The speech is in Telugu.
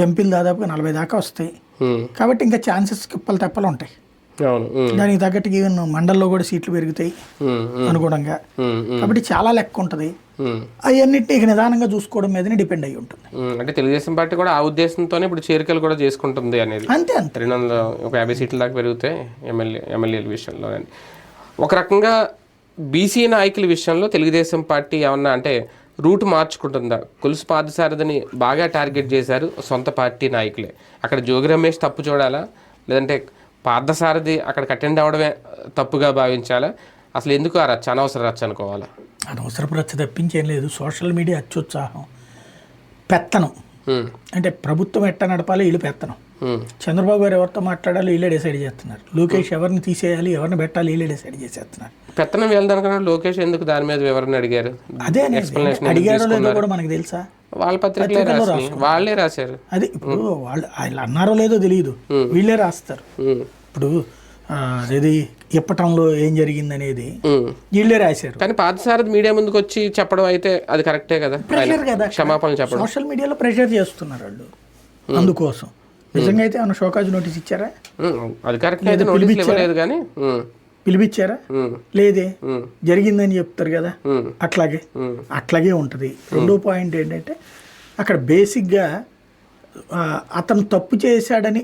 ఎంపీలు దాదాపుగా 40 దాకా వస్తాయి. కాబట్టి ఇంకా ఛాన్సెస్ కిప్పలు తెప్పలు ఉంటాయి. దానికి తగ్గట్టు ఈవెన్ మండల్లో కూడా సీట్లు పెరుగుతాయి అనుగుణంగా. కాబట్టి చాలా లెక్క ఉంటుంది. అవన్నింటినీ ఇక నిదానంగా చూసుకోవడం మీదనే డిపెండ్ అయ్యి ఉంటుంది. అంటే తెలుగుదేశం పార్టీ కూడా ఆ ఉద్దేశంతోనే ఇప్పుడు చేరికలు కూడా చేసుకుంటుంది అనేది. అంతే అంతే 250 సీట్ల దాకా పెరిగితే ఎమ్మెల్యేల విషయంలో. కానీ ఒక రకంగా బీసీ నాయకుల విషయంలో తెలుగుదేశం పార్టీ ఏమన్నా అంటే రూట్ మార్చుకుంటుందా? కొలుసు పాదసారథిని బాగా టార్గెట్ చేశారు సొంత పార్టీ నాయకులే. అక్కడ జోగి రమేష్ తప్పు చూడాలా, లేదంటే పార్థసారథి అక్కడికి అటెండ్ అవ్వడమే తప్పుగా భావించాలా? అసలు ఎందుకు ఆ రచ్చ, అనవసర రచ్చ అనుకోవాలా? అనవసరపు రచ్చ తప్పించేం లేదు. సోషల్ మీడియా అత్యుత్సాహం, పెత్తనం. అంటే ప్రభుత్వం ఎట్ట నడపాలి, వీళ్ళు పెత్తనం. చంద్రబాబు గారు ఎవరితో మాట్లాడాలి వీళ్ళే డిసైడ్ చేస్తున్నారు. లోకేష్ ఎవరిని తీసేయాలి, ఎవరిని పెట్టాలి వీళ్ళే డిసైడ్ చేసేస్తున్నారు. పెత్తనం వెళ్దానుకున్నా లోకేష్ ఎందుకు దాని మీద వివరణ అడిగారు? అదే అడిగారో లేదో కూడా మనకు తెలుసా? వాళ్ళ పత్రికలో వాళ్ళే రాశారు. అది ఇప్పుడు వాళ్ళు అన్నారో లేదో తెలియదు, వీళ్ళే రాస్తారు. ఇప్పుడు అదేది ఇప్పటంలో ఏం జరిగింది అనేది వీళ్ళే రాశారు. కానీ పార్థసారథి మీడియా ముందుకు వచ్చి చెప్పడం అయితే అది కరెక్టే కదా, ప్రెషర్ కదా, క్షమాపణలు చెప్పడం. సోషల్ మీడియాలో ప్రెషర్ చేస్తున్నారు వాళ్ళు. అందుకోసం నిజంగా అయితే ఏమన్నా షోకాజ్ నోటీస్ ఇచ్చారా? అది కరెక్ట్ అయితే నోటీస్ ఇవ్వలేదు కానీ పిలిపించారా? లేదే, జరిగిందని చెప్తారు కదా. అట్లాగే ఉంటుంది. రెండో పాయింట్ ఏంటంటే అక్కడ బేసిక్గా అతను తప్పు చేశాడని